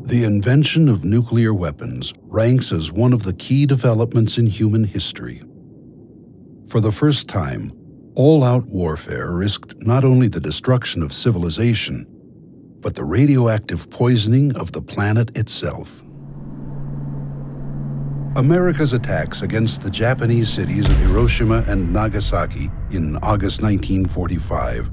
The invention of nuclear weapons ranks as one of the key developments in human history. For the first time, all-out warfare risked not only the destruction of civilization, but the radioactive poisoning of the planet itself. America's attacks against the Japanese cities of Hiroshima and Nagasaki in August 1945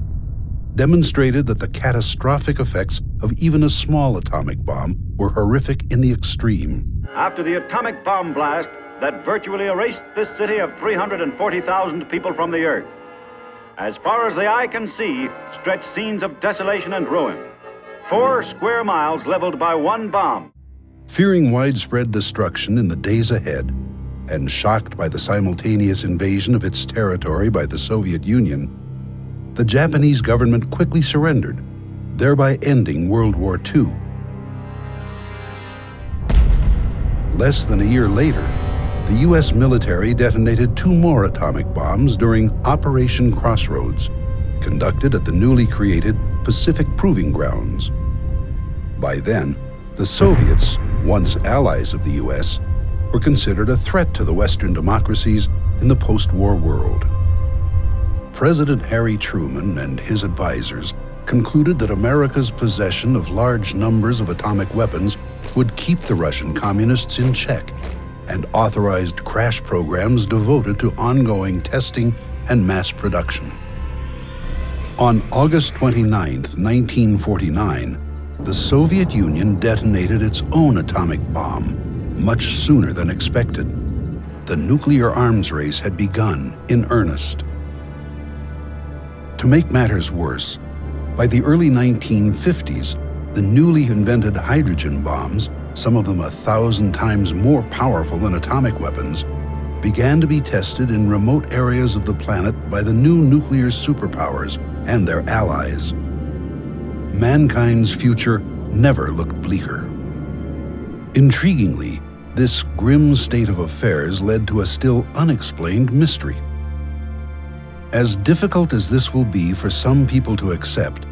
demonstrated that the catastrophic effects of even a small atomic bomb were horrific in the extreme. After the atomic bomb blast that virtually erased this city of 340,000 people from the earth, as far as the eye can see stretch scenes of desolation and ruin. 4 square miles leveled by one bomb. Fearing widespread destruction in the days ahead, and shocked by the simultaneous invasion of its territory by the Soviet Union, the Japanese government quickly surrendered, thereby ending World War II. Less than a year later, the U.S. military detonated 2 more atomic bombs during Operation Crossroads, conducted at the newly created Pacific Proving Grounds. By then, the Soviets, once allies of the U.S., were considered a threat to the Western democracies in the post-war world. President Harry Truman and his advisors concluded that America's possession of large numbers of atomic weapons would keep the Russian communists in check, and authorized crash programs devoted to ongoing testing and mass production. On August 29, 1949, the Soviet Union detonated its own atomic bomb, much sooner than expected. The nuclear arms race had begun in earnest. To make matters worse, by the early 1950s, the newly invented hydrogen bombs, some of them 1,000 times more powerful than atomic weapons, began to be tested in remote areas of the planet by the new nuclear superpowers and their allies. Mankind's future never looked bleaker. Intriguingly, this grim state of affairs led to a still unexplained mystery. As difficult as this will be for some people to accept,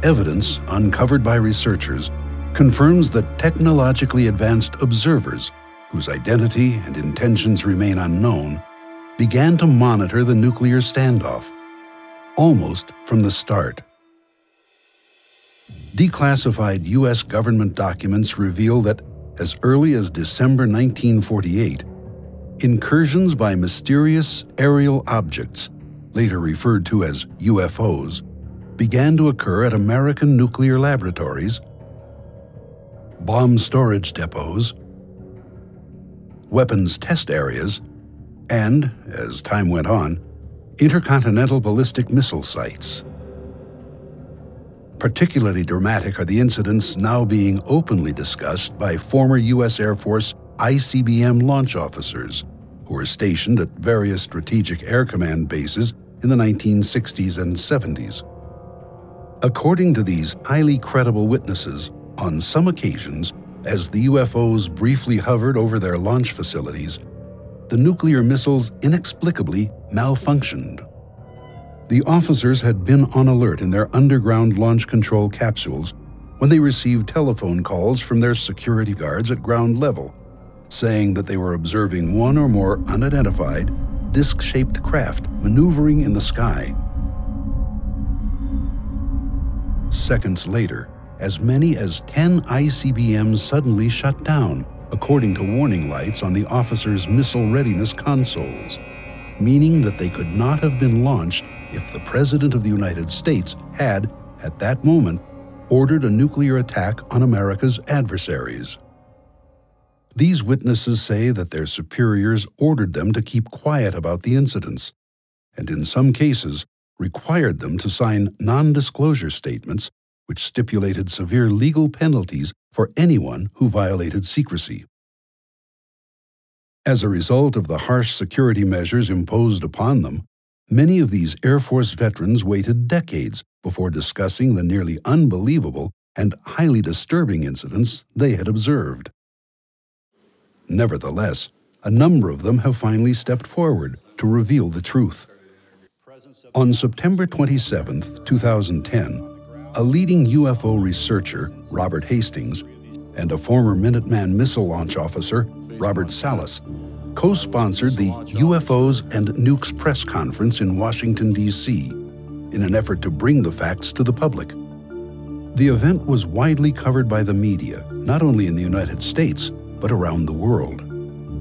evidence uncovered by researchers confirms that technologically advanced observers, whose identity and intentions remain unknown, began to monitor the nuclear standoff, almost from the start. Declassified U.S. government documents reveal that as early as December 1948, incursions by mysterious aerial objects, later referred to as UFOs, began to occur at American nuclear laboratories, bomb storage depots, weapons test areas, and, as time went on, intercontinental ballistic missile sites. Particularly dramatic are the incidents now being openly discussed by former U.S. Air Force ICBM launch officers who were stationed at various Strategic Air Command bases in the 1960s and 70s. According to these highly credible witnesses, on some occasions, as the UFOs briefly hovered over their launch facilities, the nuclear missiles inexplicably malfunctioned. The officers had been on alert in their underground launch control capsules when they received telephone calls from their security guards at ground level, saying that they were observing one or more unidentified, disc-shaped craft maneuvering in the sky. Seconds later, as many as 10 ICBMs suddenly shut down, according to warning lights on the officers' missile readiness consoles, meaning that they could not have been launched if the President of the United States had, at that moment, ordered a nuclear attack on America's adversaries. These witnesses say that their superiors ordered them to keep quiet about the incidents, and in some cases required them to sign non-disclosure statements which stipulated severe legal penalties for anyone who violated secrecy. As a result of the harsh security measures imposed upon them, many of these Air Force veterans waited decades before discussing the nearly unbelievable and highly disturbing incidents they had observed. Nevertheless, a number of them have finally stepped forward to reveal the truth. On September 27, 2010, a leading UFO researcher, Robert Hastings, and a former Minuteman missile launch officer, Robert Salas, co-sponsored the UFOs and Nukes press conference in Washington, D.C., in an effort to bring the facts to the public. The event was widely covered by the media, not only in the United States, but around the world.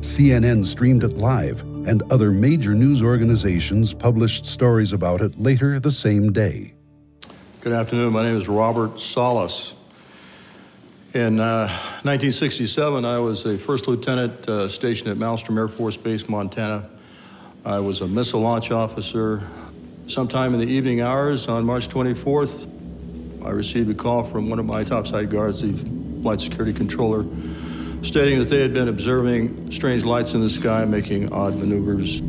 CNN streamed it live, and other major news organizations published stories about it later the same day. Good afternoon. My name is Robert Salas. In 1967, I was a first lieutenant stationed at Malmstrom Air Force Base, Montana. I was a missile launch officer. Sometime in the evening hours on March 24th, I received a call from one of my topside guards, the flight security controller, stating that they had been observing strange lights in the sky making odd maneuvers.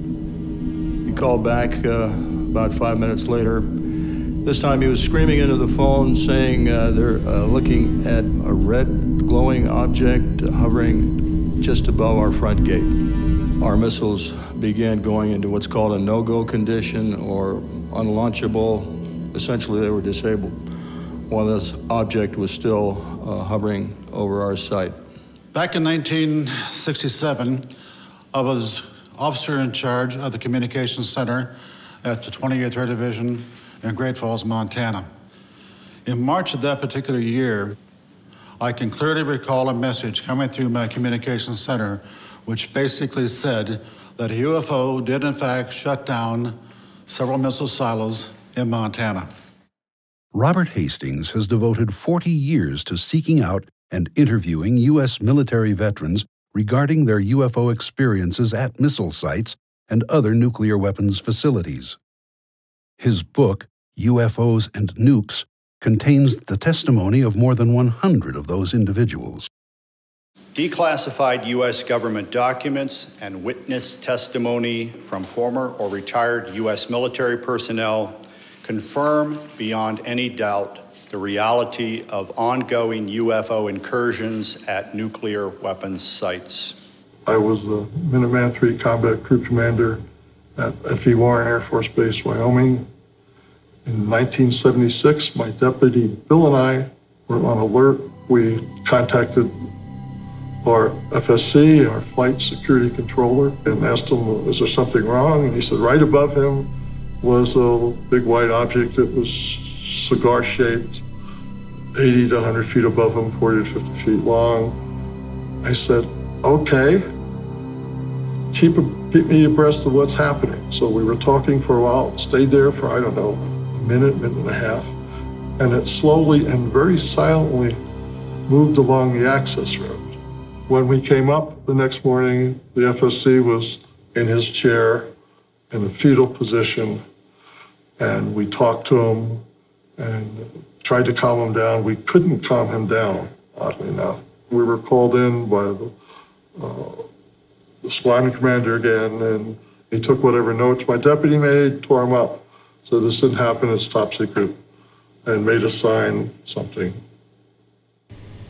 He called back about 5 minutes later. This time he was screaming into the phone saying they're looking at a red glowing object hovering just above our front gate. Our missiles began going into what's called a no-go condition or unlaunchable. Essentially, they were disabled while this object was still hovering over our site. Back in 1967, I was officer in charge of the Communications Center at the 28th Air Division in Great Falls, Montana. In March of that particular year, I can clearly recall a message coming through my Communications Center which basically said that a UFO did in fact shut down several missile silos in Montana. Robert Hastings has devoted 40 years to seeking out and interviewing U.S. military veterans regarding their UFO experiences at missile sites and other nuclear weapons facilities. His book, UFOs and Nukes, contains the testimony of more than 100 of those individuals. Declassified U.S. government documents and witness testimony from former or retired U.S. military personnel confirm beyond any doubt the reality of ongoing UFO incursions at nuclear weapons sites. I was the Minuteman III Combat Group Commander at F.E. Warren Air Force Base, Wyoming. In 1976, my deputy Bill and I were on alert. We contacted our FSC, our flight security controller, and asked him, is there something wrong? And he said right above him was a big white object that was cigar-shaped, 80 to 100 feet above him, 40 to 50 feet long. I said, okay, keep me abreast of what's happening. So we were talking for a while, stayed there for, I don't know, a minute and a half, and it slowly and very silently moved along the access road. When we came up the next morning, the FSC was in his chair in a fetal position, and we talked to him and tried to calm him down. We couldn't calm him down, oddly enough. We were called in by the squadron commander again, and he took whatever notes my deputy made, tore them up. So this didn't happen, it's top secret, and made us sign something.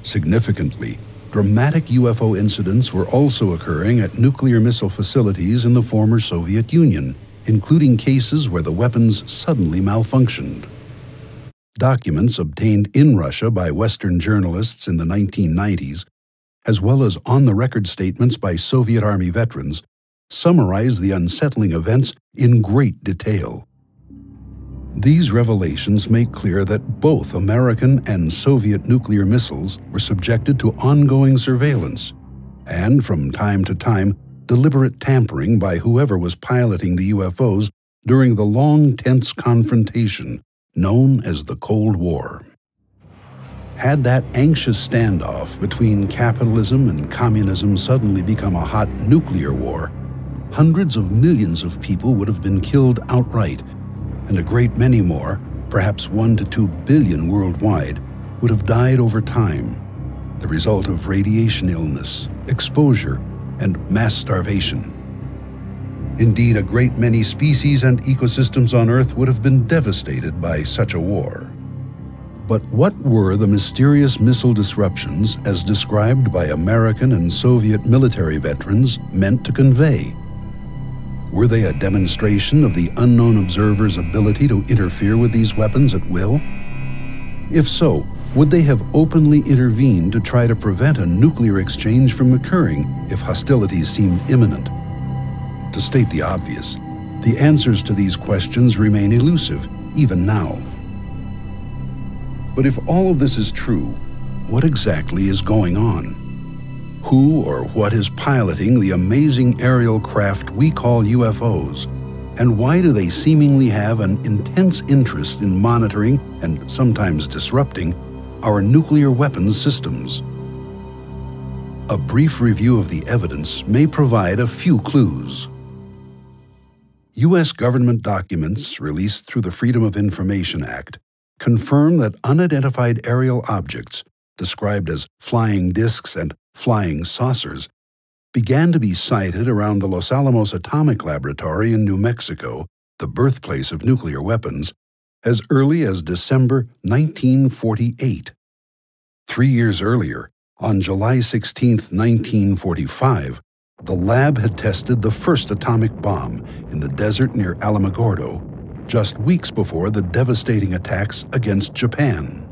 Significantly, dramatic UFO incidents were also occurring at nuclear missile facilities in the former Soviet Union, including cases where the weapons suddenly malfunctioned. Documents obtained in Russia by Western journalists in the 1990s, as well as on-the-record statements by Soviet Army veterans, summarize the unsettling events in great detail. These revelations make clear that both American and Soviet nuclear missiles were subjected to ongoing surveillance and, from time to time, deliberate tampering by whoever was piloting the UFOs during the long, tense confrontation known as the Cold War. Had that anxious standoff between capitalism and communism suddenly become a hot nuclear war, hundreds of millions of people would have been killed outright, and a great many more, perhaps 1 to 2 billion worldwide, would have died over time, the result of radiation illness, exposure, and mass starvation. Indeed, a great many species and ecosystems on Earth would have been devastated by such a war. But what were the mysterious missile disruptions, as described by American and Soviet military veterans, meant to convey? Were they a demonstration of the unknown observer's ability to interfere with these weapons at will? If so, would they have openly intervened to try to prevent a nuclear exchange from occurring if hostilities seemed imminent? To state the obvious, the answers to these questions remain elusive, even now. But if all of this is true, what exactly is going on? Who or what is piloting the amazing aerial craft we call UFOs? And why do they seemingly have an intense interest in monitoring and sometimes disrupting our nuclear weapons systems? A brief review of the evidence may provide a few clues. U.S. government documents released through the Freedom of Information Act confirm that unidentified aerial objects, described as flying discs and flying saucers, began to be sighted around the Los Alamos Atomic Laboratory in New Mexico, the birthplace of nuclear weapons, as early as December 1948. 3 years earlier, on July 16, 1945, the lab had tested the first atomic bomb in the desert near Alamogordo, just weeks before the devastating attacks against Japan.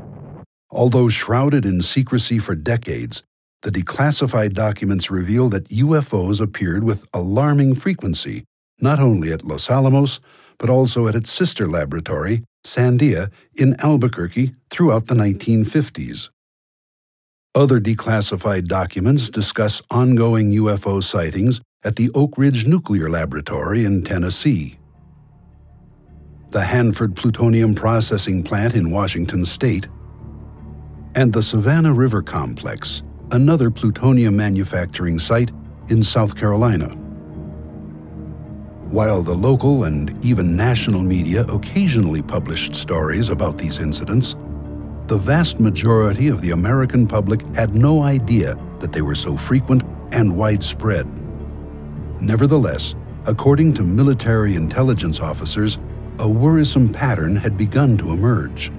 Although shrouded in secrecy for decades, the declassified documents reveal that UFOs appeared with alarming frequency, not only at Los Alamos, but also at its sister laboratory, Sandia, in Albuquerque throughout the 1950s. Other declassified documents discuss ongoing UFO sightings at the Oak Ridge Nuclear Laboratory in Tennessee, the Hanford Plutonium Processing Plant in Washington State, and the Savannah River Complex, another plutonium manufacturing site in South Carolina. While the local and even national media occasionally published stories about these incidents, the vast majority of the American public had no idea that they were so frequent and widespread. Nevertheless, according to military intelligence officers, a worrisome pattern had begun to emerge.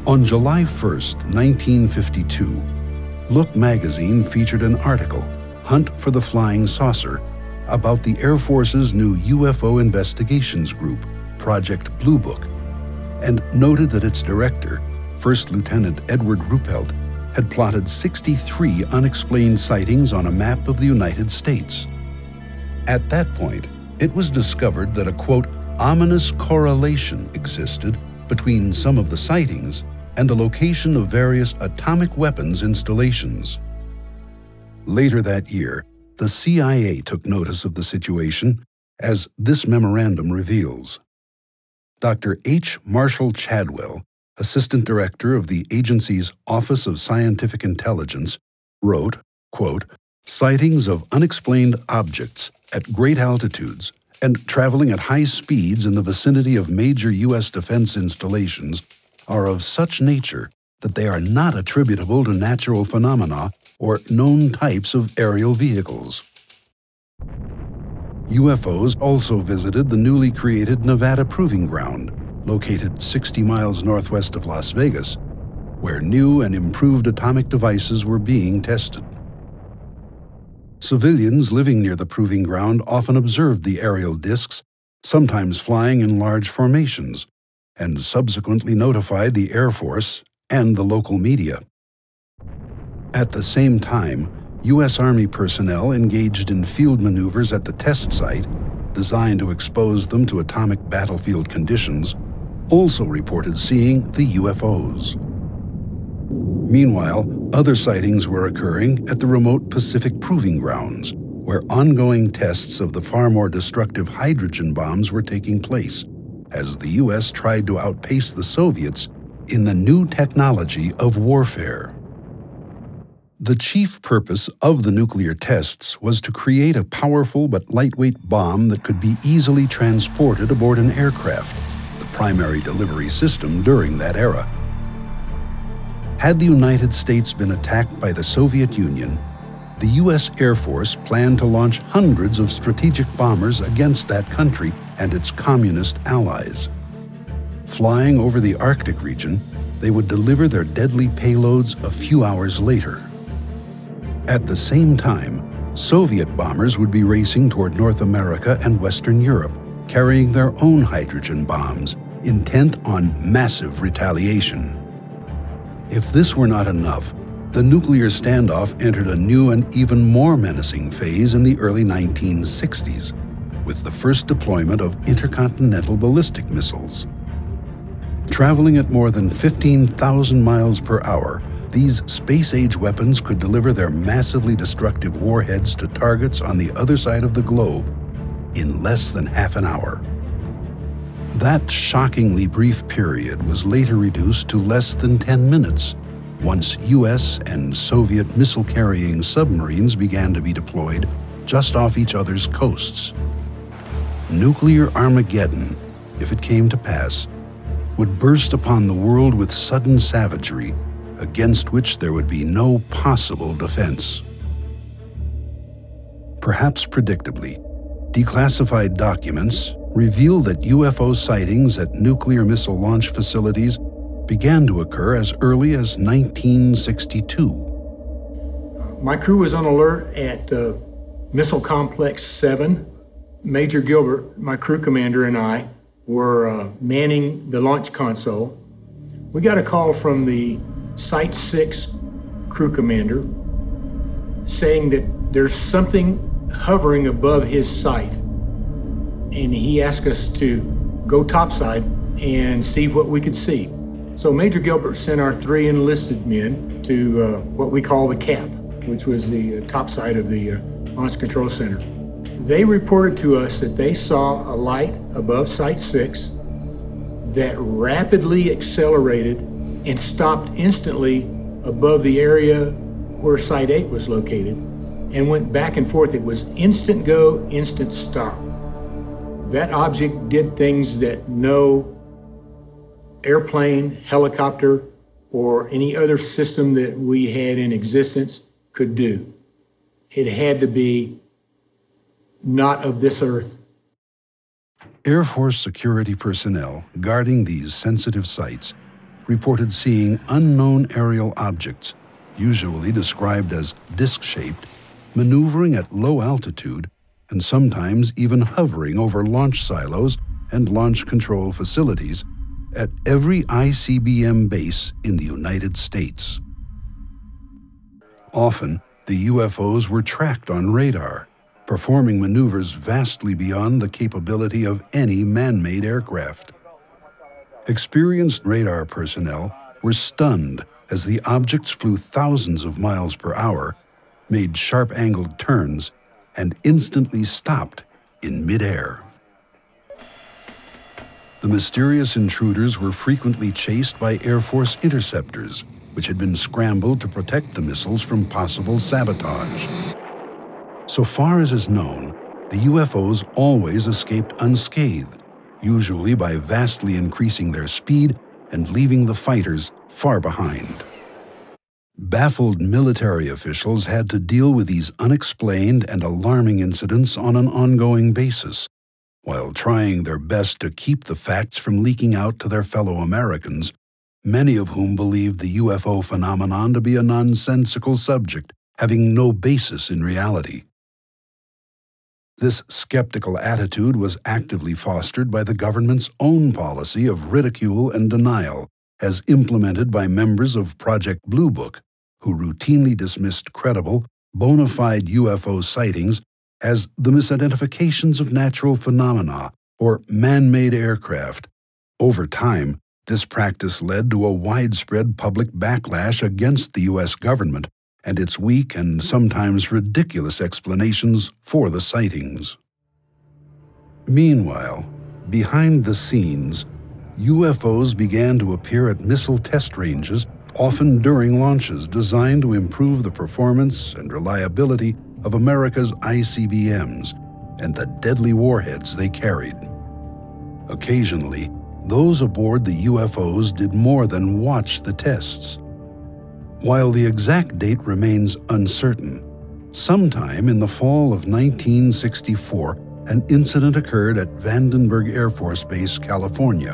On July 1, 1952, Look magazine featured an article, Hunt for the Flying Saucer, about the Air Force's new UFO investigations group, Project Blue Book, and noted that its director, First Lieutenant Edward Ruppelt, had plotted 63 unexplained sightings on a map of the United States. At that point, it was discovered that a, quote, ominous correlation existed between some of the sightings and the location of various atomic weapons installations. Later that year, the CIA took notice of the situation, as this memorandum reveals. Dr. H. Marshall Chadwell, Assistant Director of the agency's Office of Scientific Intelligence, wrote, quote, sightings of unexplained objects at great altitudes and traveling at high speeds in the vicinity of major U.S. defense installations are of such nature that they are not attributable to natural phenomena or known types of aerial vehicles. UFOs also visited the newly created Nevada Proving Ground, located 60 miles northwest of Las Vegas, where new and improved atomic devices were being tested. Civilians living near the proving ground often observed the aerial discs, sometimes flying in large formations, and subsequently notified the Air Force and the local media. At the same time, U.S. Army personnel engaged in field maneuvers at the test site, designed to expose them to atomic battlefield conditions, also reported seeing the UFOs. Meanwhile, other sightings were occurring at the remote Pacific Proving Grounds, where ongoing tests of the far more destructive hydrogen bombs were taking place, as the U.S. tried to outpace the Soviets in the new technology of warfare. The chief purpose of the nuclear tests was to create a powerful but lightweight bomb that could be easily transported aboard an aircraft, the primary delivery system during that era. Had the United States been attacked by the Soviet Union, the U.S. Air Force planned to launch hundreds of strategic bombers against that country and its communist allies. Flying over the Arctic region, they would deliver their deadly payloads a few hours later. At the same time, Soviet bombers would be racing toward North America and Western Europe, carrying their own hydrogen bombs intent on massive retaliation. If this were not enough, the nuclear standoff entered a new and even more menacing phase in the early 1960s, with the first deployment of intercontinental ballistic missiles. Traveling at more than 15,000 miles per hour, these space-age weapons could deliver their massively destructive warheads to targets on the other side of the globe in less than half an hour. That shockingly brief period was later reduced to less than 10 minutes, once U.S. and Soviet missile-carrying submarines began to be deployed just off each other's coasts. Nuclear Armageddon, if it came to pass, would burst upon the world with sudden savagery, against which there would be no possible defense. Perhaps predictably, declassified documents reveal that UFO sightings at nuclear missile launch facilities began to occur as early as 1962. My crew was on alert at Missile Complex 7. Major Gilbert, my crew commander, and I were manning the launch console. We got a call from the Site 6 crew commander saying that there's something hovering above his site. And he asked us to go topside and see what we could see. So Major Gilbert sent our 3 enlisted men to what we call the CAP, which was the top side of the Launch Control Center. They reported to us that they saw a light above Site 6 that rapidly accelerated and stopped instantly above the area where Site 8 was located and went back and forth. It was instant go, instant stop. That object did things that no airplane, helicopter, or any other system that we had in existence could do. It had to be not of this earth. Air Force security personnel guarding these sensitive sites reported seeing unknown aerial objects, usually described as disc-shaped, maneuvering at low altitude and sometimes even hovering over launch silos and launch control facilities at every ICBM base in the United States. Often, the UFOs were tracked on radar, performing maneuvers vastly beyond the capability of any man-made aircraft. Experienced radar personnel were stunned as the objects flew thousands of miles per hour, made sharp-angled turns, and instantly stopped in midair. The mysterious intruders were frequently chased by Air Force interceptors, which had been scrambled to protect the missiles from possible sabotage. So far as is known, the UFOs always escaped unscathed, usually by vastly increasing their speed and leaving the fighters far behind. Baffled military officials had to deal with these unexplained and alarming incidents on an ongoing basis, while trying their best to keep the facts from leaking out to their fellow Americans, many of whom believed the UFO phenomenon to be a nonsensical subject, having no basis in reality. This skeptical attitude was actively fostered by the government's own policy of ridicule and denial, as implemented by members of Project Blue Book, who routinely dismissed credible, bona fide UFO sightings as the misidentifications of natural phenomena or man-made aircraft. Over time, this practice led to a widespread public backlash against the U.S. government and its weak and sometimes ridiculous explanations for the sightings. Meanwhile, behind the scenes, UFOs began to appear at missile test ranges, often during launches designed to improve the performance and reliability of America's ICBMs and the deadly warheads they carried. Occasionally, those aboard the UFOs did more than watch the tests. While the exact date remains uncertain, sometime in the fall of 1964, an incident occurred at Vandenberg Air Force Base, California,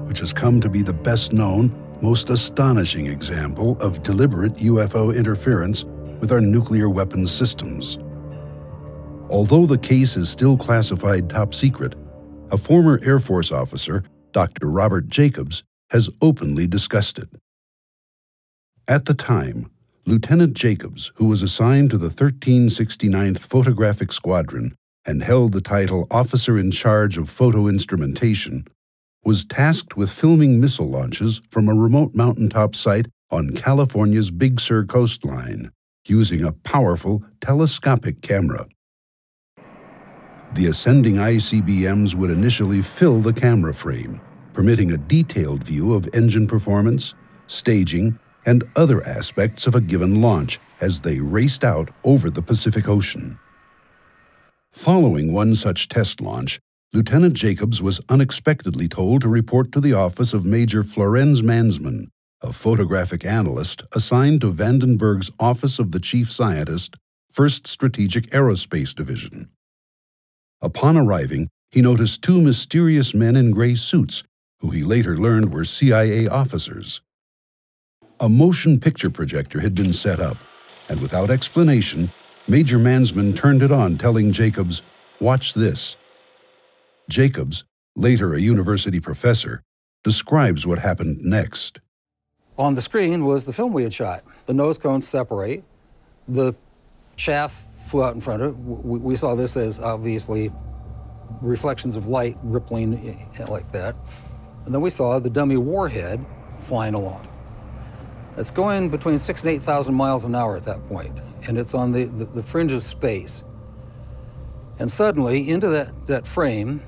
which has come to be the best-known, most astonishing example of deliberate UFO interference with our nuclear weapons systems. Although the case is still classified top secret, a former Air Force officer, Dr. Robert Jacobs, has openly discussed it. At the time, Lieutenant Jacobs, who was assigned to the 1369th Photographic Squadron and held the title Officer in Charge of Photo Instrumentation, was tasked with filming missile launches from a remote mountaintop site on California's Big Sur coastline, using a powerful telescopic camera. The ascending ICBMs would initially fill the camera frame, permitting a detailed view of engine performance, staging, and other aspects of a given launch as they raced out over the Pacific Ocean. Following one such test launch, Lieutenant Jacobs was unexpectedly told to report to the office of Major Florenz Mansman, a photographic analyst assigned to Vandenberg's Office of the Chief Scientist, 1st Strategic Aerospace Division. Upon arriving, he noticed two mysterious men in gray suits, who he later learned were CIA officers. A motion picture projector had been set up, and without explanation, Major Mansman turned it on, telling Jacobs, "Watch this." Jacobs, later a university professor, describes what happened next. On the screen was the film we had shot. The nose cones separate. The chaff flew out in front of it. We saw this as obviously reflections of light rippling like that. And then we saw the dummy warhead flying along. It's going between 6,000 and 8,000 miles an hour at that point, and it's on the fringe of space. And suddenly, into that frame,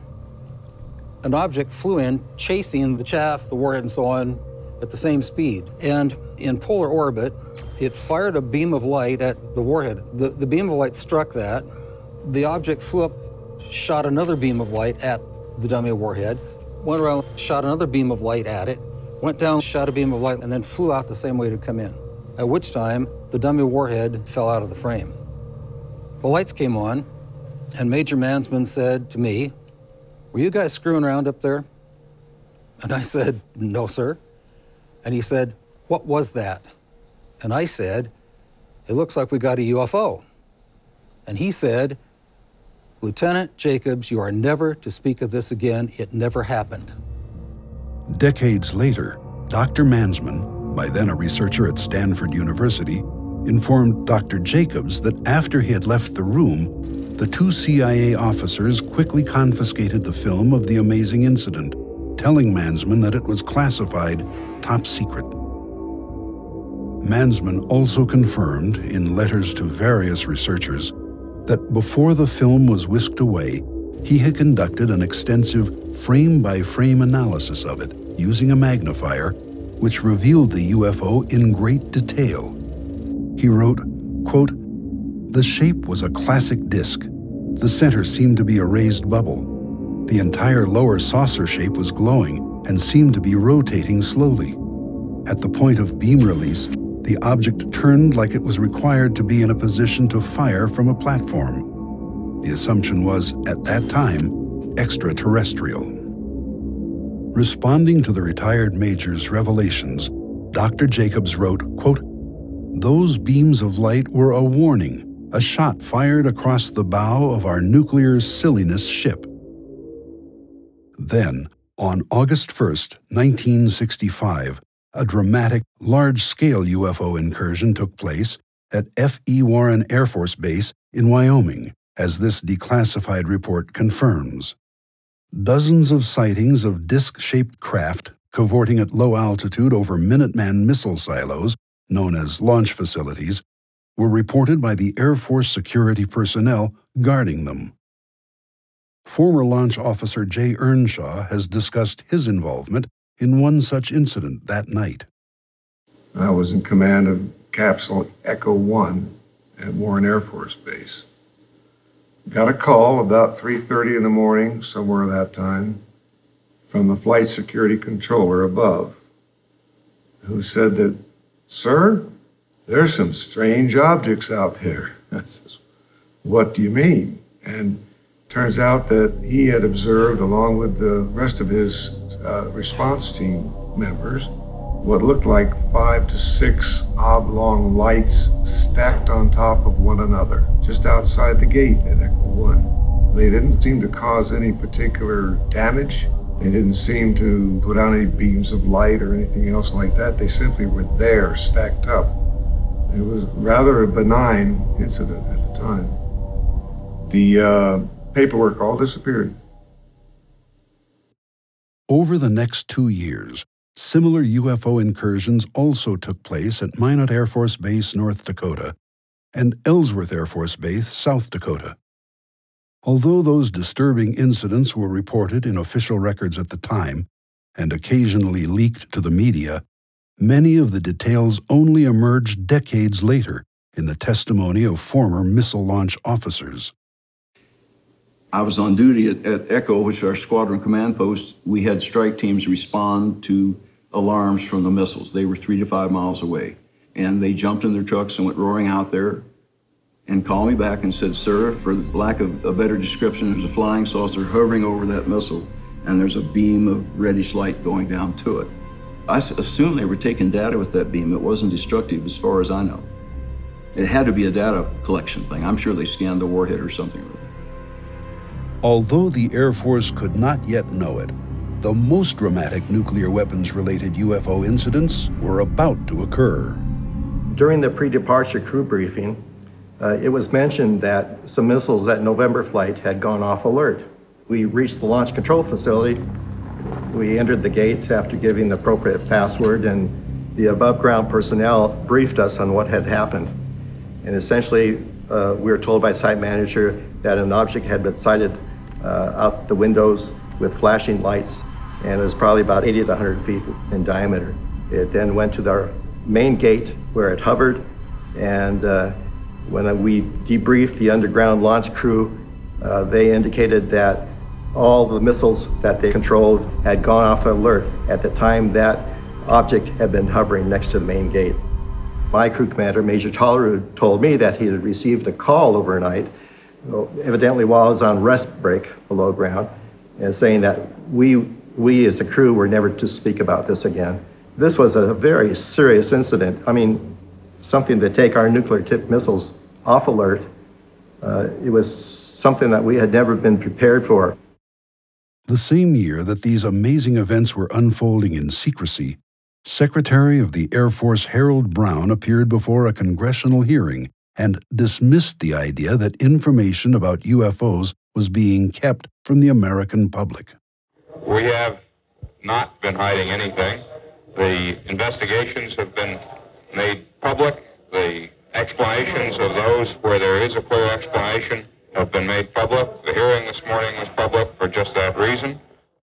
an object flew in, chasing the chaff, the warhead, and so on, at the same speed. And in polar orbit, it fired a beam of light at the warhead. The beam of light struck that. The object flew up, shot another beam of light at the dummy warhead, went around, shot another beam of light at it, went down, shot a beam of light, and then flew out the same way it had come in, at which time the dummy warhead fell out of the frame. The lights came on, and Major Mansman said to me, "Were you guys screwing around up there?" And I said, "No, sir." And he said, "What was that?" And I said, "It looks like we got a UFO." And he said, "Lieutenant Jacobs, you are never to speak of this again. It never happened." Decades later, Dr. Mansman, by then a researcher at Stanford University, informed Dr. Jacobs that after he had left the room, the two CIA officers quickly confiscated the film of the amazing incident, telling Mansman that it was classified top secret. Mansman also confirmed, in letters to various researchers, that before the film was whisked away, he had conducted an extensive frame-by-frame analysis of it using a magnifier, which revealed the UFO in great detail. He wrote, quote, "The shape was a classic disc. The center seemed to be a raised bubble. The entire lower saucer shape was glowing and seemed to be rotating slowly. At the point of beam release, the object turned like it was required to be in a position to fire from a platform. The assumption was, at that time, extraterrestrial." Responding to the retired major's revelations, Dr. Jacobs wrote, quote, "Those beams of light were a warning, a shot fired across the bow of our nuclear silliness ship." Then, on August 1st, 1965, a dramatic, large-scale UFO incursion took place at F.E. Warren Air Force Base in Wyoming, as this declassified report confirms. Dozens of sightings of disc-shaped craft cavorting at low altitude over Minuteman missile silos, known as launch facilities, were reported by the Air Force security personnel guarding them. Former launch officer Jay Earnshaw has discussed his involvement in one such incident that night. I was in command of Capsule Echo 1 at Warren Air Force Base. Got a call about 3:30 in the morning, somewhere that time, from the flight security controller above, who said that, "Sir, there's some strange objects out there." I says, "What do you mean?" And turns out that he had observed, along with the rest of his response team members, what looked like 5 to 6 oblong lights stacked on top of one another, just outside the gate at Echo 1. They didn't seem to cause any particular damage, They didn't seem to put out any beams of light or anything else like that. They simply were there, stacked up. It was rather a benign incident at the time. The paperwork all disappeared. Over the next 2 years, similar UFO incursions also took place at Minot Air Force Base, North Dakota, and Ellsworth Air Force Base, South Dakota. Although those disturbing incidents were reported in official records at the time and occasionally leaked to the media, many of the details only emerged decades later in the testimony of former missile launch officers. I was on duty at Echo, which is our squadron command post. We had strike teams respond to alarms from the missiles. They were 3 to 5 miles away. And they jumped in their trucks and went roaring out there and called me back and said, "Sir, for lack of a better description, there's a flying saucer hovering over that missile, and there's a beam of reddish light going down to it." I assume they were taking data with that beam. It wasn't destructive as far as I know. It had to be a data collection thing. I'm sure they scanned the warhead or something. Although the Air Force could not yet know it, the most dramatic nuclear weapons-related UFO incidents were about to occur. During the pre-departure crew briefing, it was mentioned that some missiles at November flight had gone off alert. We reached the launch control facility. We entered the gate after giving the appropriate password, and the above-ground personnel briefed us on what had happened. And essentially, we were told by site manager that an object had been sighted out the windows with flashing lights, and it was probably about 80 to 100 feet in diameter. It then went to the main gate where it hovered, and when we debriefed the underground launch crew, they indicated that all the missiles that they controlled had gone off alert at the time that object had been hovering next to the main gate. My crew commander, Major Tolerud, told me that he had received a call overnight, evidently while I was on rest break below ground, and saying that we as a crew were never to speak about this again. This was a very serious incident. I mean, something to take our nuclear-tipped missiles off alert. It was something that we had never been prepared for. The same year that these amazing events were unfolding in secrecy, Secretary of the Air Force Harold Brown appeared before a congressional hearing and dismissed the idea that information about UFOs was being kept from the American public. We have not been hiding anything. The investigations have been made public. The explanations of those where there is a clear explanation have been made public. The hearing this morning was public for just that reason.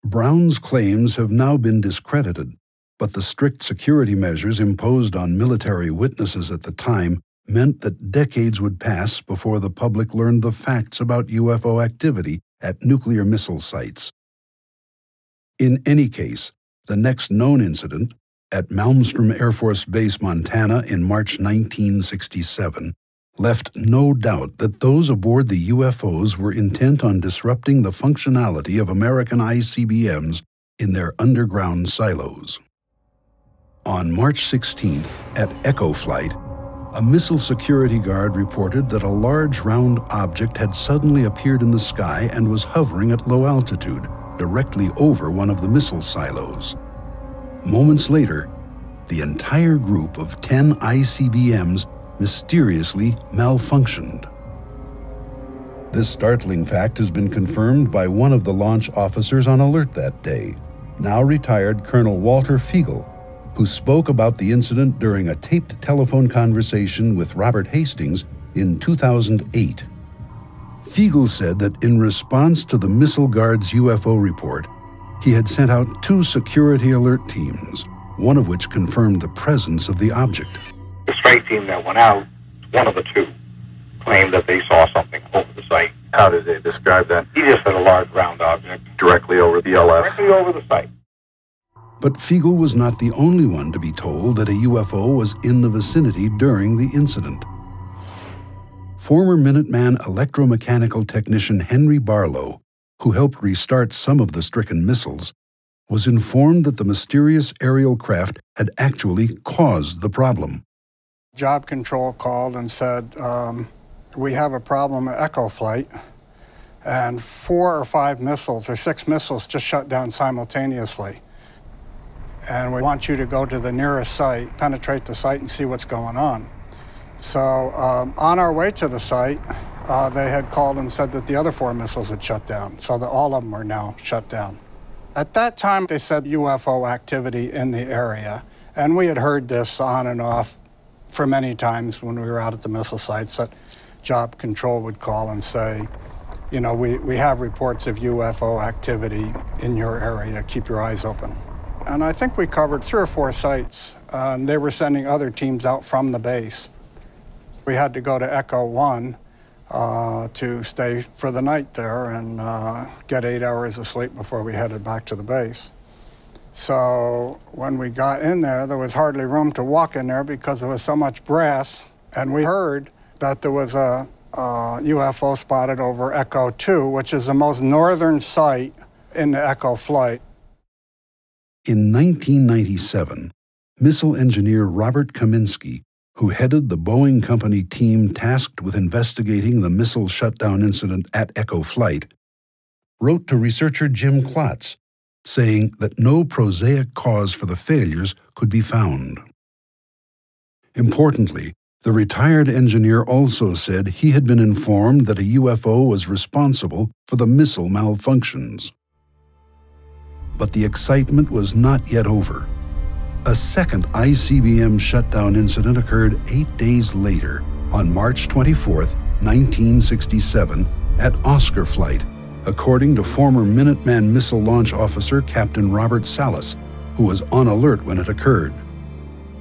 Brown's claims have now been discredited, but the strict security measures imposed on military witnesses at the time meant that decades would pass before the public learned the facts about UFO activity at nuclear missile sites. In any case, the next known incident, at Malmstrom Air Force Base, Montana in March 1967, left no doubt that those aboard the UFOs were intent on disrupting the functionality of American ICBMs in their underground silos. On March 16th, at Echo Flight, a missile security guard reported that a large round object had suddenly appeared in the sky and was hovering at low altitude, directly over one of the missile silos. Moments later, the entire group of 10 ICBMs mysteriously malfunctioned. This startling fact has been confirmed by one of the launch officers on alert that day, now retired Colonel Walter Fiegel, who spoke about the incident during a taped telephone conversation with Robert Hastings in 2008. Fiegel said that in response to the missile guard's UFO report, he had sent out 2 security alert teams, one of which confirmed the presence of the object. The strike team that went out, one of the 2, claimed that they saw something over the site. How did they describe that? He just said a large round object. Directly over the LF? Directly over the site. But Fiegel was not the only one to be told that a UFO was in the vicinity during the incident. Former Minuteman electromechanical technician Henry Barlow, who helped restart some of the stricken missiles, was informed that the mysterious aerial craft had actually caused the problem. Job control called and said, we have a problem at Echo Flight. and 4 or 5 missiles or 6 missiles just shut down simultaneously. And we want you to go to the nearest site, penetrate the site, and see what's going on. So on our way to the site, they had called and said that the other 4 missiles had shut down, so that all of them are now shut down. At that time, they said UFO activity in the area, and we had heard this on and off for many times when we were out at the missile sites that Job Control would call and say, you know, we have reports of UFO activity in your area, keep your eyes open. And I think we covered 3 or 4 sites, and they were sending other teams out from the base. We had to go to Echo 1 to stay for the night there and get 8 hours of sleep before we headed back to the base. So when we got in there was hardly room to walk in there because there was so much brass, and we heard that there was a UFO spotted over Echo 2, which is the most northern site in the Echo flight. In 1997, missile engineer Robert Kaminsky, who headed the Boeing Company team tasked with investigating the missile shutdown incident at Echo Flight, wrote to researcher Jim Klotz, saying that no prosaic cause for the failures could be found. Importantly, the retired engineer also said he had been informed that a UFO was responsible for the missile malfunctions. But the excitement was not yet over. A second ICBM shutdown incident occurred 8 days later, on March 24, 1967, at Oscar Flight, according to former Minuteman missile launch officer Captain Robert Salas, who was on alert when it occurred.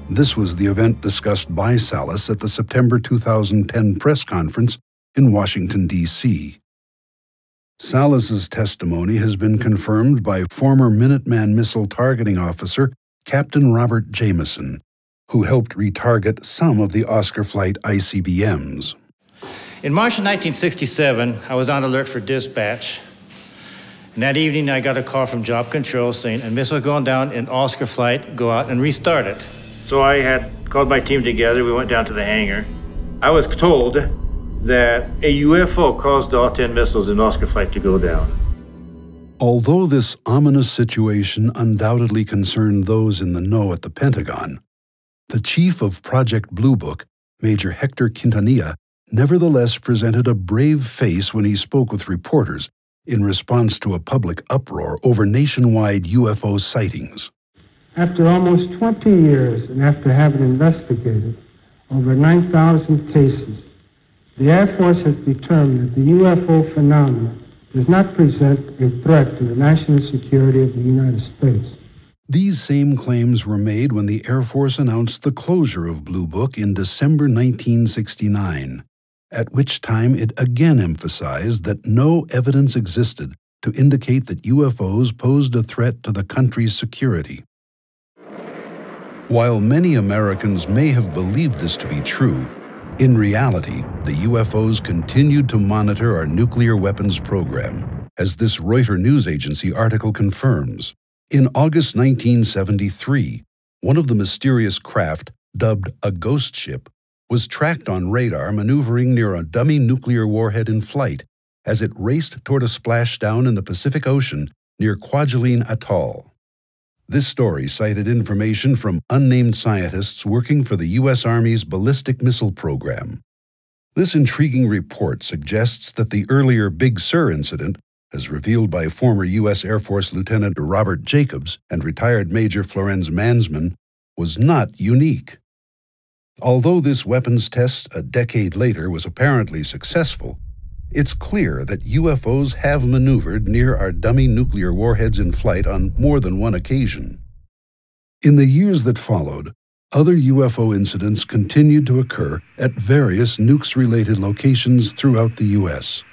This was the event discussed by Salas at the September 2010 press conference in Washington, D.C. Salas's testimony has been confirmed by former Minuteman missile targeting officer Captain Robert Jameson, who helped retarget some of the Oscar Flight ICBMs. In March of 1967, I was on alert for dispatch. And that evening, I got a call from Job Control saying a missile going down in Oscar Flight, go out and restart it. So I had called my team together. We went down to the hangar. I was told that a UFO caused all 10 missiles in Oscar Flight to go down. Although this ominous situation undoubtedly concerned those in the know at the Pentagon, the chief of Project Blue Book, Major Hector Quintanilla, nevertheless presented a brave face when he spoke with reporters in response to a public uproar over nationwide UFO sightings. After almost 20 years and after having investigated over 9,000 cases, the Air Force has determined that the UFO phenomenon does not present a threat to the national security of the United States. These same claims were made when the Air Force announced the closure of Blue Book in December 1969, at which time it again emphasized that no evidence existed to indicate that UFOs posed a threat to the country's security. While many Americans may have believed this to be true, in reality, the UFOs continued to monitor our nuclear weapons program, as this Reuters news agency article confirms. In August 1973, one of the mysterious craft, dubbed a ghost ship, was tracked on radar maneuvering near a dummy nuclear warhead in flight as it raced toward a splashdown in the Pacific Ocean near Kwajalein Atoll. This story cited information from unnamed scientists working for the U.S. Army's ballistic missile program. This intriguing report suggests that the earlier Big Sur incident, as revealed by former U.S. Air Force Lieutenant Robert Jacobs and retired Major Florenz Mansman, was not unique. Although this weapons test a decade later was apparently successful, it's clear that UFOs have maneuvered near our dummy nuclear warheads in flight on more than one occasion. In the years that followed, other UFO incidents continued to occur at various nukes-related locations throughout the U.S.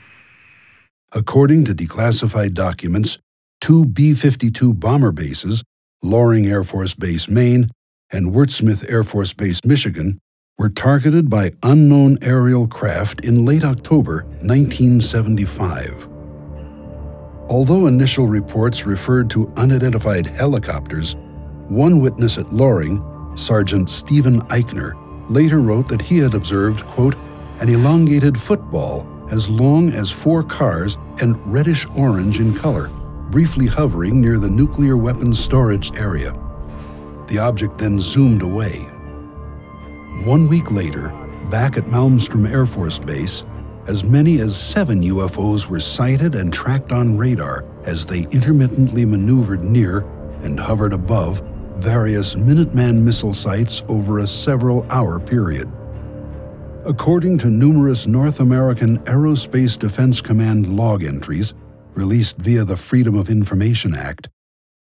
According to declassified documents, 2 B-52 bomber bases, Loring Air Force Base, Maine, and Wurtsmith Air Force Base, Michigan, were targeted by unknown aerial craft in late October 1975. Although initial reports referred to unidentified helicopters, one witness at Loring, Sergeant Stephen Eichner, later wrote that he had observed, quote, an elongated football as long as 4 cars and reddish-orange in color, briefly hovering near the nuclear weapons storage area. The object then zoomed away. 1 week later, back at Malmstrom Air Force Base, as many as 7 UFOs were sighted and tracked on radar as they intermittently maneuvered near and hovered above various Minuteman missile sites over a several-hour period. According to numerous North American Aerospace Defense Command log entries released via the Freedom of Information Act,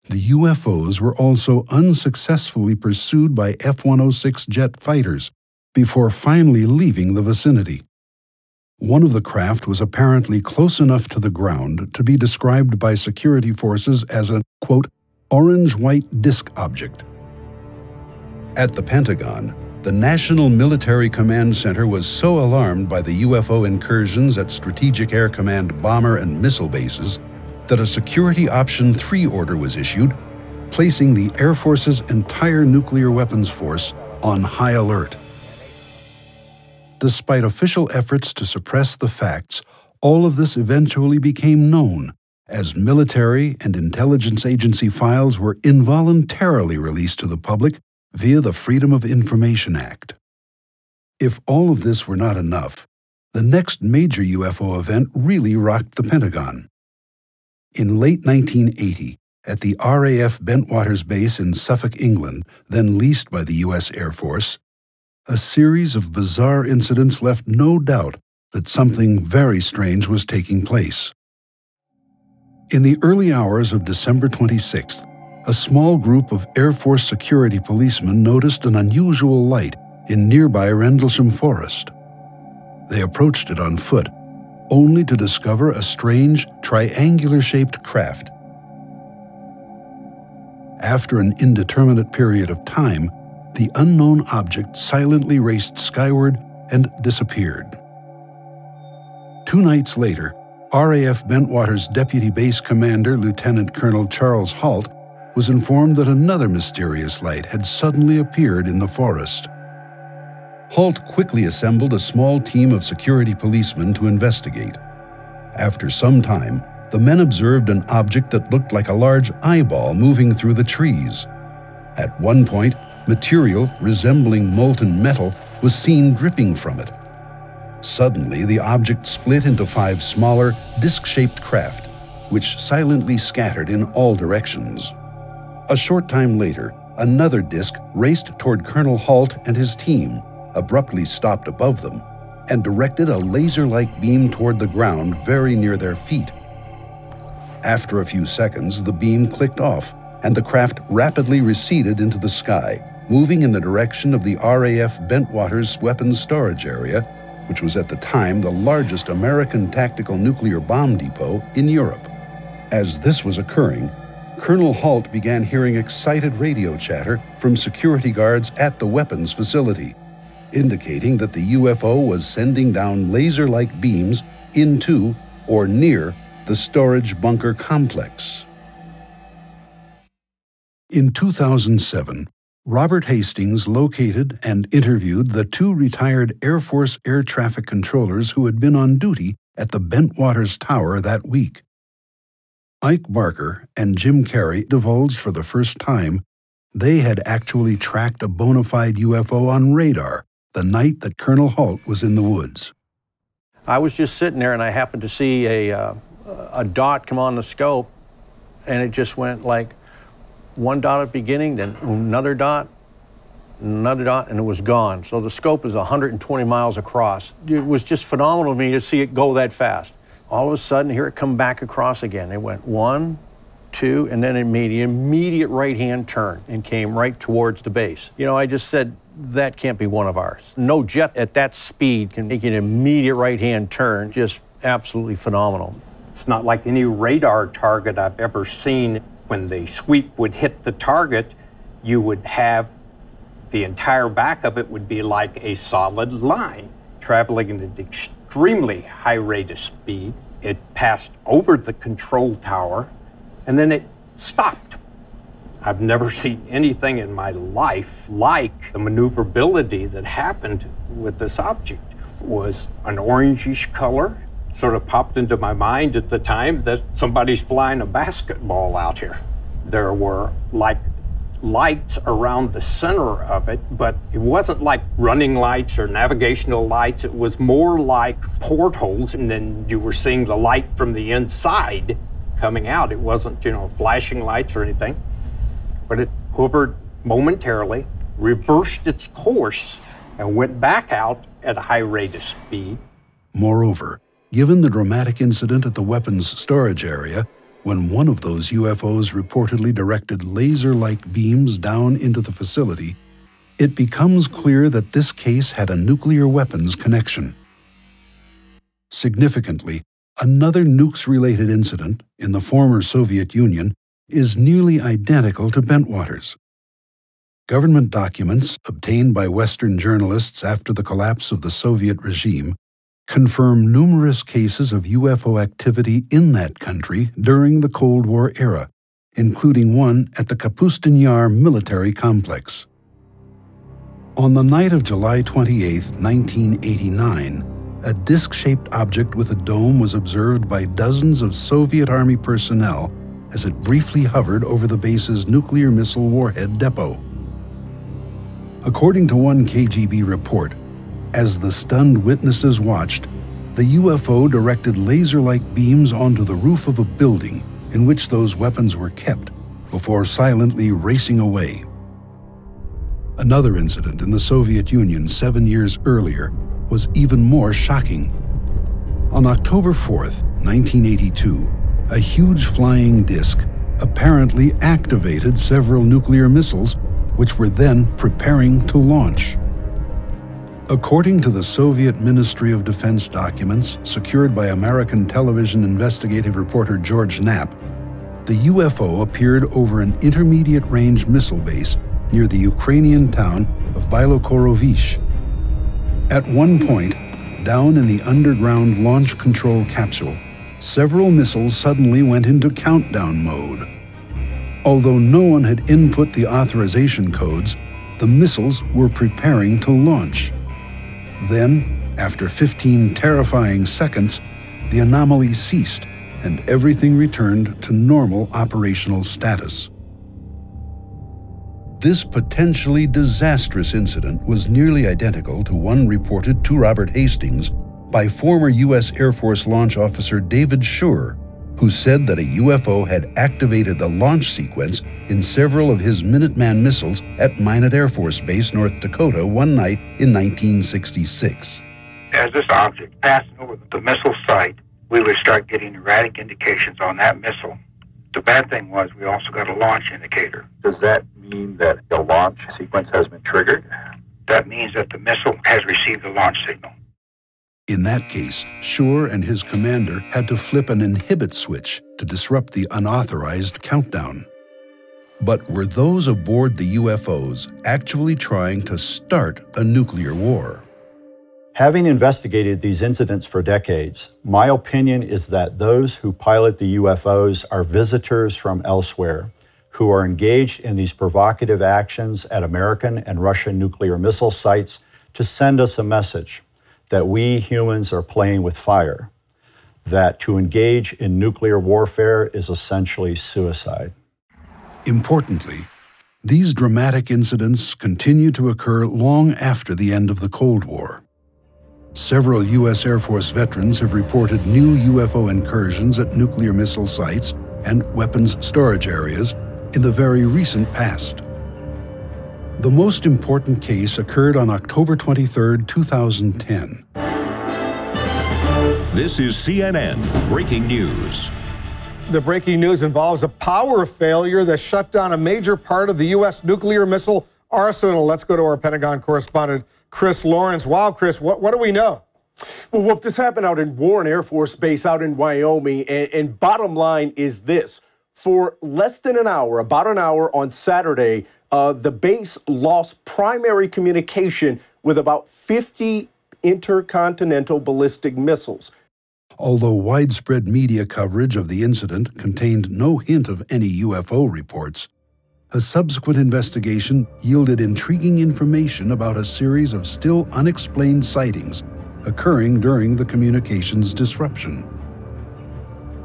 the UFOs were also unsuccessfully pursued by F-106 jet fighters before finally leaving the vicinity. One of the craft was apparently close enough to the ground to be described by security forces as a, quote, orange-white disk object. At the Pentagon, the National Military Command Center was so alarmed by the UFO incursions at Strategic Air Command bomber and missile bases that a Security Option 3 order was issued, placing the Air Force's entire nuclear weapons force on high alert. Despite official efforts to suppress the facts, all of this eventually became known as military and intelligence agency files were involuntarily released to the public via the Freedom of Information Act. If all of this were not enough, the next major UFO event really rocked the Pentagon. In late 1980, at the RAF Bentwaters Base in Suffolk, England, then leased by the U.S. Air Force, a series of bizarre incidents left no doubt that something very strange was taking place. In the early hours of December 26th, a small group of Air Force security policemen noticed an unusual light in nearby Rendlesham Forest. They approached it on foot, only to discover a strange, triangular-shaped craft. After an indeterminate period of time, the unknown object silently raced skyward and disappeared. 2 nights later, RAF Bentwaters Deputy Base Commander Lieutenant Colonel Charles Halt was informed that another mysterious light had suddenly appeared in the forest. Halt quickly assembled a small team of security policemen to investigate. After some time, the men observed an object that looked like a large eyeball moving through the trees. At one point, material resembling molten metal was seen dripping from it. Suddenly, the object split into 5 smaller, disc-shaped craft, which silently scattered in all directions. A short time later, another disc raced toward Colonel Halt and his team, abruptly stopped above them, and directed a laser-like beam toward the ground very near their feet. After a few seconds, the beam clicked off, and the craft rapidly receded into the sky, moving in the direction of the RAF Bentwaters Weapons Storage Area, which was at the time the largest American tactical nuclear bomb depot in Europe. As this was occurring, Colonel Halt began hearing excited radio chatter from security guards at the weapons facility, indicating that the UFO was sending down laser-like beams into or near the storage bunker complex. In 2007, Robert Hastings located and interviewed the 2 retired Air Force air traffic controllers who had been on duty at the Bentwaters Tower that week. Ike Barker and Jim Carey divulged for the first time they had actually tracked a bona fide UFO on radar the night that Colonel Halt was in the woods. I was just sitting there and I happened to see a dot come on the scope, and it just went like one dot at the beginning, then another dot, and it was gone. So the scope is 120 miles across. It was just phenomenal to me to see it go that fast. All of a sudden, here it come back across again. It went 1, 2, and then it made an immediate right-hand turn and came right towards the base. You know, I just said, that can't be one of ours. No jet at that speed can make an immediate right-hand turn. Just absolutely phenomenal. It's not like any radar target I've ever seen. When the sweep would hit the target, you would have the entire back of it would be like a solid line, traveling at an extremely high rate of speed. It passed over the control tower, and then it stopped. I've never seen anything in my life like the maneuverability that happened with this object. It was an orangish color, sort of popped into my mind at the time that somebody's flying a basketball out here. There were like lights around the center of it, but it wasn't like running lights or navigational lights. It was more like portholes, and then you were seeing the light from the inside coming out. It wasn't, flashing lights or anything, but it hovered momentarily, reversed its course, and went back out at a high rate of speed. Moreover, given the dramatic incident at the weapons storage area, when one of those UFOs reportedly directed laser-like beams down into the facility, it becomes clear that this case had a nuclear weapons connection. Significantly, another nukes-related incident in the former Soviet Union is nearly identical to Bentwaters. Government documents obtained by Western journalists after the collapse of the Soviet regime confirm numerous cases of UFO activity in that country during the Cold War era, including one at the Kapustin Yar military complex. On the night of July 28, 1989, a disc-shaped object with a dome was observed by dozens of Soviet Army personnel as it briefly hovered over the base's nuclear missile warhead depot. According to one KGB report, as the stunned witnesses watched, the UFO directed laser-like beams onto the roof of a building in which those weapons were kept before silently racing away. Another incident in the Soviet Union 7 years earlier was even more shocking. On October 4th, 1982, a huge flying disc apparently activated several nuclear missiles, which were then preparing to launch. According to the Soviet Ministry of Defense documents secured by American television investigative reporter George Knapp, the UFO appeared over an intermediate-range missile base near the Ukrainian town of Bielokorovish. At one point, down in the underground launch control capsule, several missiles suddenly went into countdown mode. Although no one had input the authorization codes, the missiles were preparing to launch. Then, after 15 terrifying seconds, the anomaly ceased and everything returned to normal operational status. This potentially disastrous incident was nearly identical to one reported to Robert Hastings by former U.S. Air Force launch officer David Schur, who said that a UFO had activated the launch sequence in several of his Minuteman missiles at Minot Air Force Base, North Dakota, one night in 1966. As this object passed over the missile site, we would start getting erratic indications on that missile. The bad thing was we also got a launch indicator. Does that mean that the launch sequence has been triggered? That means that the missile has received the launch signal. In that case, Schur and his commander had to flip an inhibit switch to disrupt the unauthorized countdown. But were those aboard the UFOs actually trying to start a nuclear war? Having investigated these incidents for decades, my opinion is that those who pilot the UFOs are visitors from elsewhere who are engaged in these provocative actions at American and Russian nuclear missile sites to send us a message that we humans are playing with fire, that to engage in nuclear warfare is essentially suicide. Importantly, these dramatic incidents continue to occur long after the end of the Cold War. Several U.S. Air Force veterans have reported new UFO incursions at nuclear missile sites and weapons storage areas in the very recent past. The most important case occurred on October 23, 2010. This is CNN Breaking News. The breaking news involves a power failure that shut down a major part of the U.S. nuclear missile arsenal. Let's go to our Pentagon correspondent, Chris Lawrence. Wow, Chris, what do we know? Well, Wolf, this happened out in Warren Air Force Base out in Wyoming, and bottom line is this. For less than an hour, about an hour on Saturday, the base lost primary communication with about 50 intercontinental ballistic missiles. Although widespread media coverage of the incident contained no hint of any UFO reports, a subsequent investigation yielded intriguing information about a series of still unexplained sightings occurring during the communications disruption.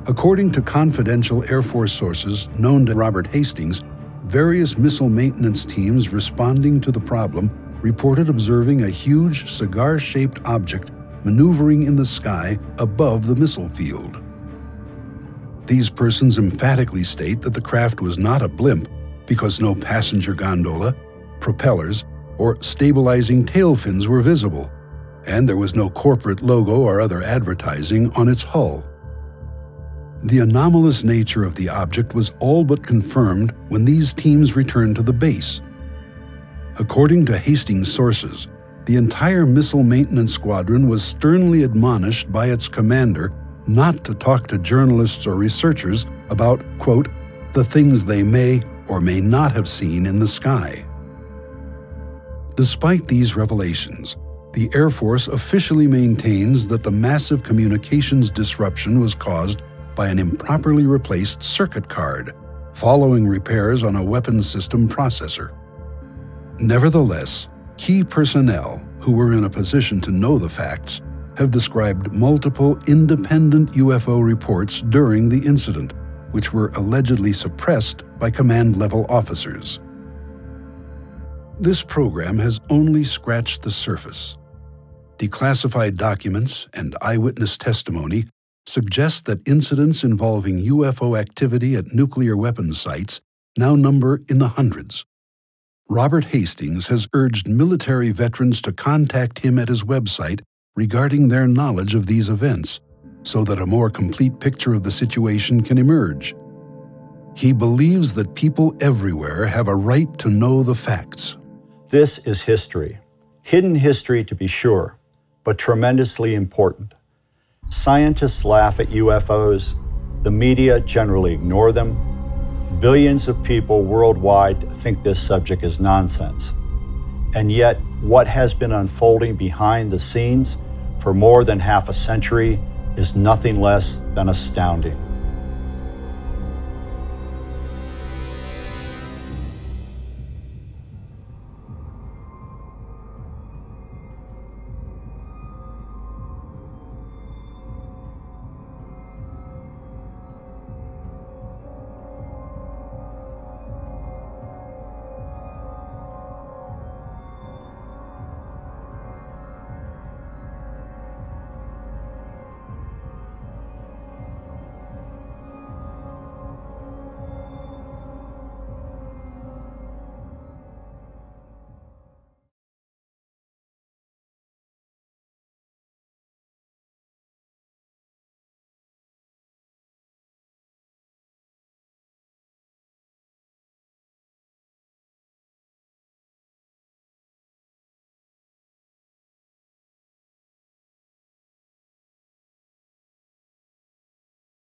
According to confidential Air Force sources known to Robert Hastings, various missile maintenance teams responding to the problem reported observing a huge cigar-shaped object maneuvering in the sky above the missile field. These persons emphatically state that the craft was not a blimp because no passenger gondola, propellers, or stabilizing tail fins were visible, and there was no corporate logo or other advertising on its hull. The anomalous nature of the object was all but confirmed when these teams returned to the base. According to Hastings sources, the entire missile maintenance squadron was sternly admonished by its commander not to talk to journalists or researchers about, quote, the things they may or may not have seen in the sky. Despite these revelations, the Air Force officially maintains that the massive communications disruption was caused by an improperly replaced circuit card, following repairs on a weapons system processor. Nevertheless, key personnel who were in a position to know the facts have described multiple independent UFO reports during the incident, which were allegedly suppressed by command-level officers. This program has only scratched the surface. Declassified documents and eyewitness testimony suggest that incidents involving UFO activity at nuclear weapons sites now number in the hundreds. Robert Hastings has urged military veterans to contact him at his website regarding their knowledge of these events, so that a more complete picture of the situation can emerge. He believes that people everywhere have a right to know the facts. This is history. Hidden history, to be sure, but tremendously important. Scientists laugh at UFOs. The media generally ignore them. Billions of people worldwide think this subject is nonsense. And yet, what has been unfolding behind the scenes for more than half a century is nothing less than astounding.